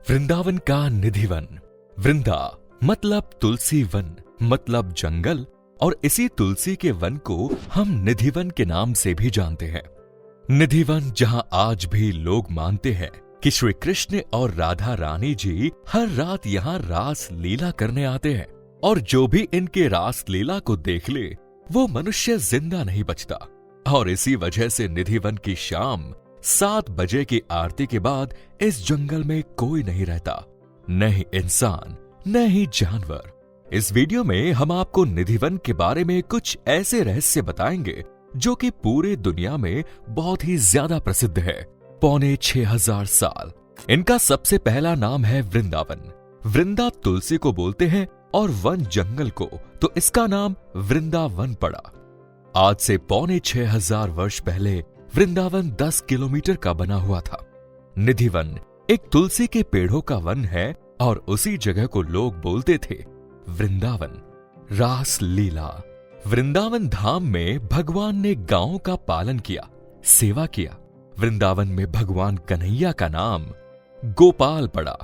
वृंदावन का निधिवन। वृंदा मतलब तुलसी वन, मतलब जंगल, और इसी तुलसी के वन को हम निधिवन के नाम से भी जानते हैं। निधिवन जहां आज भी लोग मानते हैं कि श्री कृष्ण और राधा रानी जी हर रात यहाँ रास लीला करने आते हैं, और जो भी इनके रास लीला को देख ले वो मनुष्य जिंदा नहीं बचता। और इसी वजह से निधिवन की शाम 7 बजे की आरती के बाद इस जंगल में कोई नहीं रहता, न ही इंसान न ही जानवर। इस वीडियो में हम आपको निधिवन के बारे में कुछ ऐसे रहस्य बताएंगे जो कि पूरे दुनिया में बहुत ही ज्यादा प्रसिद्ध है। 6500 साल। इनका सबसे पहला नाम है वृंदावन। वृंदा तुलसी को बोलते हैं और वन जंगल को, तो इसका नाम वृंदावन पड़ा। आज से 6500 वर्ष पहले वृंदावन 10 किलोमीटर का बना हुआ था। निधिवन एक तुलसी के पेड़ों का वन है और उसी जगह को लोग बोलते थे वृंदावन। रास लीला। वृंदावन धाम में भगवान ने गायों का पालन किया, सेवा किया। वृंदावन में भगवान कन्हैया का नाम गोपाल पड़ा,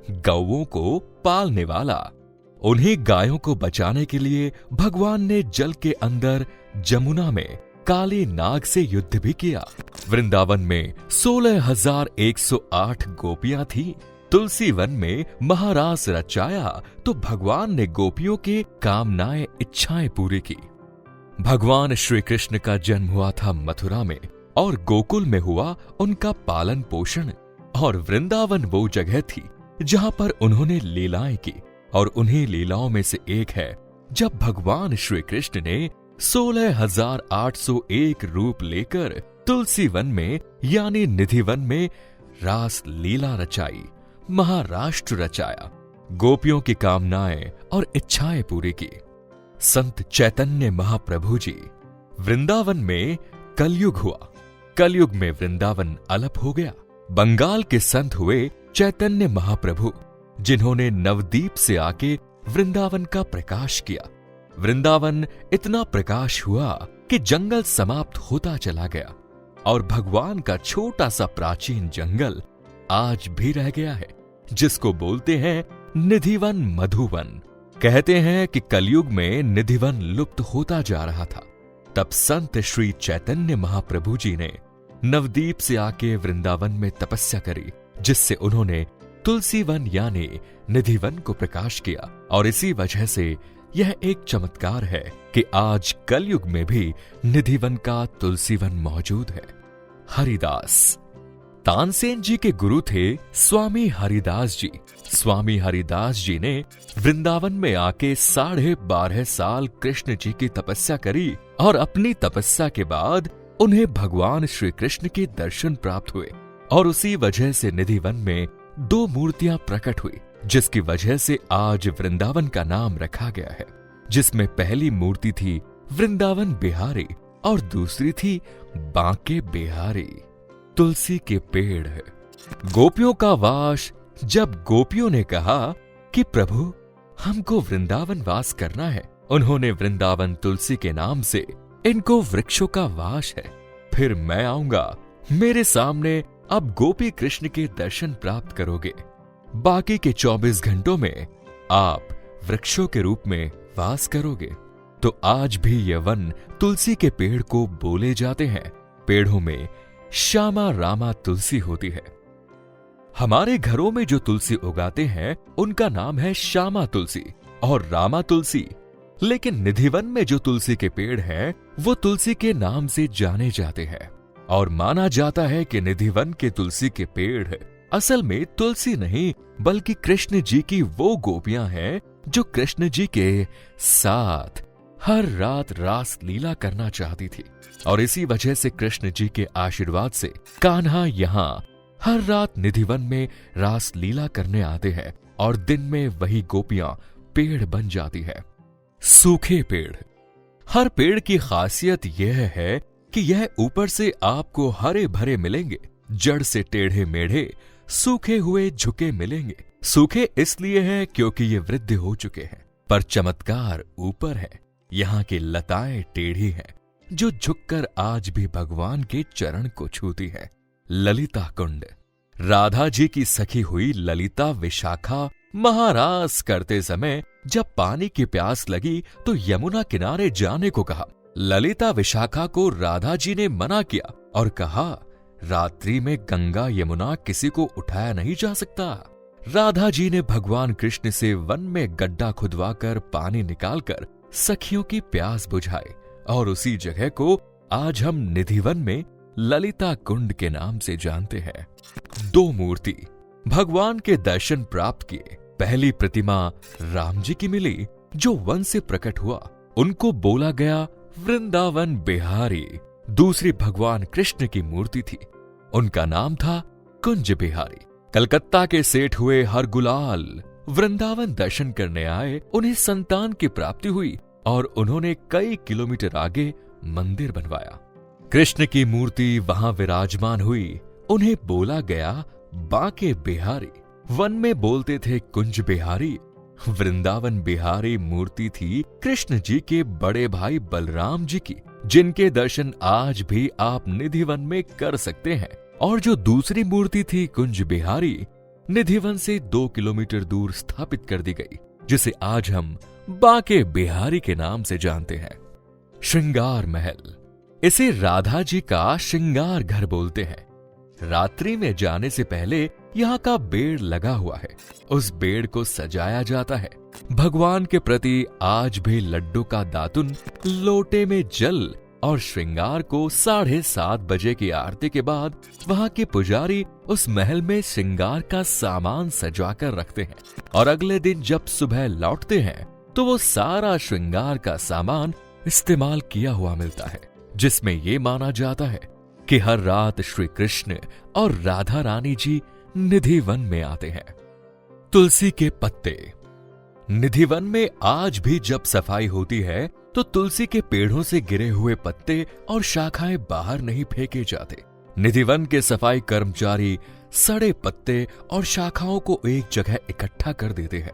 गौओं को पालने वाला। उन्हीं गायों को बचाने के लिए भगवान ने जल के अंदर जमुना में काली नाग से युद्ध भी किया। वृंदावन में 16,108 गोपियां थी। तुलसी वन में महारास रचाया तो भगवान ने गोपियों के कामनाएं इच्छाएं पूरी की। भगवान श्री कृष्ण का जन्म हुआ था मथुरा में और गोकुल में हुआ उनका पालन पोषण, और वृंदावन वो जगह थी जहां पर उन्होंने लीलाएं की। और उन्हीं लीलाओं में से एक है जब भगवान श्री कृष्ण ने 16,801 रूप लेकर तुलसी वन में यानी निधिवन में रास लीला रचाई, महाराष्ट्र रचाया, गोपियों की कामनाएं और इच्छाएं पूरी की। संत चैतन्य महाप्रभु जी। वृंदावन में कलयुग हुआ। कलयुग में वृंदावन अलप हो गया। बंगाल के संत हुए चैतन्य महाप्रभु, जिन्होंने नवदीप से आके वृंदावन का प्रकाश किया। वृंदावन इतना प्रकाश हुआ कि जंगल समाप्त होता चला गया और भगवान का छोटा सा प्राचीन जंगल आज भी रह गया है, जिसको बोलते हैं निधिवन मधुवन। कहते हैं कि कलयुग में निधिवन लुप्त होता जा रहा था। तब संत श्री चैतन्य महाप्रभु जी ने नवदीप से आके वृंदावन में तपस्या करी, जिससे उन्होंने तुलसी वन यानी निधिवन को प्रकाश किया। और इसी वजह से यह एक चमत्कार है कि आज कलयुग में भी निधिवन का तुलसी वन मौजूद है। हरिदास। तानसेन जी के गुरु थे स्वामी हरिदास जी। स्वामी हरिदास जी ने वृंदावन में आके 12.5 साल कृष्ण जी की तपस्या करी, और अपनी तपस्या के बाद उन्हें भगवान श्री कृष्ण के दर्शन प्राप्त हुए। और उसी वजह से निधिवन में 2 मूर्तियां प्रकट हुई, जिसकी वजह से आज वृंदावन का नाम रखा गया है। जिसमें पहली मूर्ति थी वृंदावन बिहारी और दूसरी थी बांके बिहारी। तुलसी के पेड़। गोपियों का वास। जब गोपियों ने कहा कि प्रभु हमको वृंदावन वास करना है, उन्होंने वृंदावन तुलसी के नाम से इनको वृक्षों का वास है, फिर मैं आऊंगा, मेरे सामने अब गोपी कृष्ण के दर्शन प्राप्त करोगे। बाकी के 24 घंटों में आप वृक्षों के रूप में वास करोगे। तो आज भी यह वन तुलसी के पेड़ को बोले जाते हैं। पेड़ों में श्यामा रामा तुलसी होती है। हमारे घरों में जो तुलसी उगाते हैं उनका नाम है श्यामा तुलसी और रामा तुलसी। लेकिन निधिवन में जो तुलसी के पेड़ हैं वो तुलसी के नाम से जाने जाते हैं, और माना जाता है कि निधिवन के तुलसी के पेड़ असल में तुलसी नहीं बल्कि कृष्ण जी की वो गोपियां हैं जो कृष्ण जी के साथ हर रात रास लीला करना चाहती थी। और इसी वजह से कृष्ण जी के आशीर्वाद से कान्हा यहाँ हर रात निधिवन में रास लीला करने आते हैं, और दिन में वही गोपियां पेड़ बन जाती है। सूखे पेड़। हर पेड़ की खासियत यह है कि यह ऊपर से आपको हरे भरे मिलेंगे, जड़ से टेढ़े मेढ़े सूखे हुए झुके मिलेंगे। सूखे इसलिए हैं क्योंकि ये वृद्ध हो चुके हैं, पर चमत्कार ऊपर है। यहाँ की लताएं टेढ़ी हैं, जो झुककर आज भी भगवान के चरण को छूती है। ललिता कुंड। राधा जी की सखी हुई ललिता विशाखा महारास करते समय जब पानी की प्यास लगी तो यमुना किनारे जाने को कहा। ललिता विशाखा को राधा जी ने मना किया और कहा, रात्रि में गंगा यमुना किसी को उठाया नहीं जा सकता। राधा जी ने भगवान कृष्ण से वन में गड्ढा खुदवाकर पानी निकालकर सखियों की प्यास बुझाई और उसी जगह को आज हम निधिवन में ललिता कुंड के नाम से जानते हैं। 2 मूर्ति भगवान के दर्शन प्राप्त किए। पहली प्रतिमा राम जी की मिली जो वन से प्रकट हुआ, उनको बोला गया वृंदावन बिहारी। दूसरी भगवान कृष्ण की मूर्ति थी, उनका नाम था कुंज बिहारी। कलकत्ता के सेठ हुए हरगुलाल वृंदावन दर्शन करने आए, उन्हें संतान की प्राप्ति हुई और उन्होंने कई किलोमीटर आगे मंदिर बनवाया। कृष्ण की मूर्ति वहां विराजमान हुई, उन्हें बोला गया बांके बिहारी। वन में बोलते थे कुंज बिहारी। वृंदावन बिहारी मूर्ति थी कृष्ण जी के बड़े भाई बलराम जी की, जिनके दर्शन आज भी आप निधिवन में कर सकते हैं। और जो दूसरी मूर्ति थी कुंज बिहारी, निधिवन से 2 किलोमीटर दूर स्थापित कर दी गई, जिसे आज हम बांके बिहारी के नाम से जानते हैं। श्रृंगार महल, इसे राधा जी का श्रृंगार घर बोलते हैं। रात्रि में जाने से पहले यहाँ का बेड़ लगा हुआ है, उस बेड़ को सजाया जाता है। भगवान के प्रति आज भी लड्डू का दातुन, लोटे में जल और श्रृंगार को 7:30 बजे की आरती के बाद वहां के पुजारी उस महल में श्रृंगार का सामान सजाकर रखते हैं और अगले दिन जब सुबह लौटते हैं तो वो सारा श्रृंगार का सामान इस्तेमाल किया हुआ मिलता है, जिसमें ये माना जाता है कि हर रात श्री कृष्ण और राधा रानी जी निधिवन में आते हैं। तुलसी के पत्ते, निधिवन में आज भी जब सफाई होती है तो तुलसी के पेड़ों से गिरे हुए पत्ते और शाखाएं बाहर नहीं फेंके जाते। निधिवन के सफाई कर्मचारी सड़े पत्ते और शाखाओं को एक जगह इकट्ठा कर देते हैं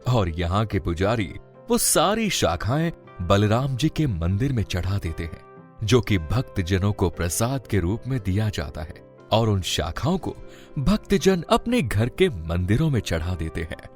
और यहाँ के पुजारी वो सारी शाखाएं बलराम जी के मंदिर में चढ़ा देते हैं, जो कि भक्तजनों को प्रसाद के रूप में दिया जाता है और उन शाखाओं को भक्तजन अपने घर के मंदिरों में चढ़ा देते हैं।